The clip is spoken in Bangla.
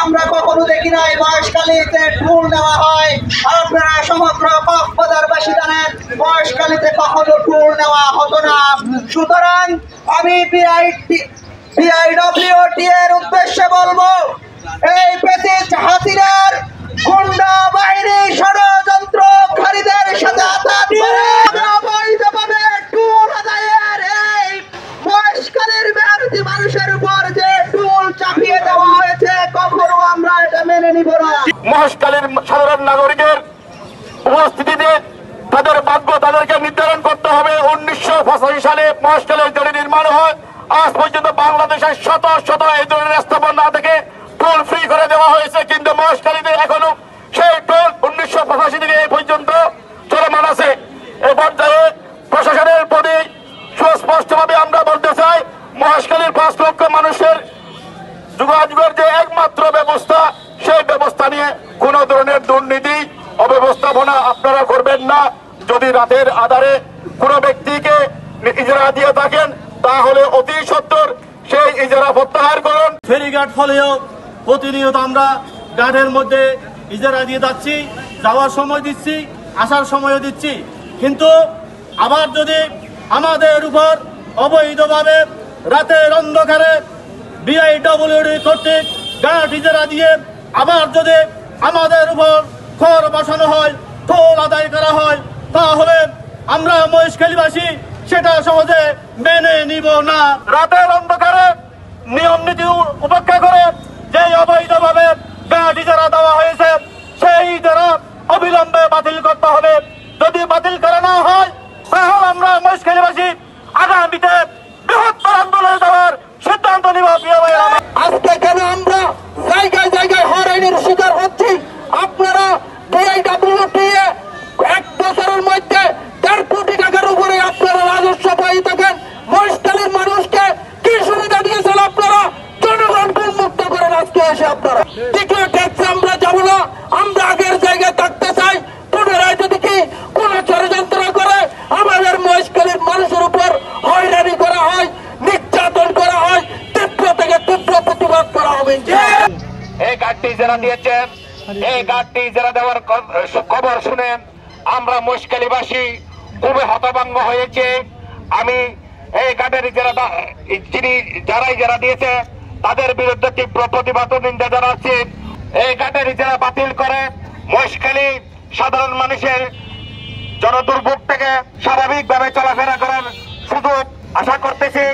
আমরা কখনো দেখি নাই মহেশখালীতে টুল নেওয়া হয়। আপনারা সমগ্র কক্সবাজারবাসী জানেন মহেশখালীতে কখনো টুল নেওয়া হতো না। সুতরাং আমি বিআইডব্লিউটি এর উদ্দেশ্যে বলবো, এই প্যাসেজ হাসিনার গুন্ডা বাহিনী ষড়যন্ত্রকারীদের সাথে আঘাত করে অবৈধভাবে টুল আদায়ের এই মহেশখালীর মেহনতি মানুষের উপর যে টুল চাপিয়ে দেওয়া হয়েছে, কখনো আমরা এটা মেনে নিব না। মহেশখালীর সাধারণ নাগরিকের উপস্থিতিতে তাদের ভাগ্য তাদেরকে নির্ধারণ করতে হবে। 1985 সালে মহেশখালীর জমি নির্মাণ হয়। আজ পর্যন্ত বাংলাদেশের শত শত এই ধরনের স্থাপনা থেকে টোল ফ্রি করে দেওয়া হয়েছে, কিন্তু মহেশখালীতে এখনো সেই টোল 1985 থেকে এই পর্যন্ত চলমান আছে। এই পর্যায়ে প্রশাসনের প্রতি সুস্পষ্টভাবে আমরা বলতে চাই, মহেশখালীর 5 লক্ষ মানুষের যোগাযোগের যে একমাত্র ব্যবস্থা, সেই ব্যবস্থা নিয়ে কোন ধরনের দুর্নীতি অব্যবস্থাপনা আপনারা করবেন না। যদি রাতের আধারে কোনো ব্যক্তিকে ইজারা দিয়ে থাকেন, তাহলে অতি সত্বর সেই ইজারা প্রত্যাহার করুন। ফেরিঘাট হলেও প্রতিনিয়ত আমরা ঘাটের মধ্যে ইজারা দিয়ে যাচ্ছি, যাওয়ার সময় দিচ্ছি, আসার সময়ও দিচ্ছি, কিন্তু আবার যদি আমাদের উপর অবৈধভাবে রাতের অন্ধকারে বিআইডব্লিউটি কর্তৃক ঘাট ইজারা দিয়ে আবার যদি আমাদের উপর কর বসানো হয়, টোল আদায় করা হয়, তাহলে আমরা মহেশখালীবাসী সেটা সহজে মেনে নিব না। রাতের অন্ধকারে নিয়ম নীতি উপেক্ষা করে যে অবৈধভাবে ঘাট ইজারা দেওয়া হয়েছে, সেই ইজারা অবিলম্বে বাতিল করতে হবে। যদি বাতিল করা না হয়, তাহলে আমরা মহেশখালীবাসী আগামীতে বৃহত্তর আন্দোলনে দেওয়ার সিদ্ধান্ত নিব। আজকে কেন আমরা জায়গায় জায়গায় হয়রানির শিকার হচ্ছি? আপনারা বিআইডব্লিউটি 1 বছরের মধ্যে 1.5 কোটি টাকার উপরে আপনারা রাজস্ব পাই থাকেন। মহেশখালীর মানুষকে কি সুবিধা দিয়েছেন আপনারা? জনগণকে মুক্ত করেন আজকে এসে আপনারা। দ্বিতীয় ট্যাক্সে আমরা যাব না, আমরা আগের জায়গায় থাকতে চাই। পুনরায় যদি কি কোন ষড়যন্ত্র করে আমাদের মহেশখালীর মানুষের উপর হয়রানি করা হয়, নির্যাতন করা হয়, তীব্র থেকে তীব্র প্রতিবাদ করা হবে। এই ঘাটটি যারা দিয়েছেন, এই ঘাটটি যারা দেওয়ার খবর শুনে আমরা মহেশখালীবাসী খুবই হতভম্ব হয়েছে। আমি এই ঘাটের যারা দিয়েছে তাদের বিরুদ্ধে তীব্র প্রতিবাদ ও নিন্দা জানাচ্ছি। এই ঘাটের যারা বাতিল করে মহেশখালী সাধারণ মানুষের জনদুর্ভোগ থেকে স্বাভাবিকভাবে চলাফেরা করার সুযোগ আশা করতেছি।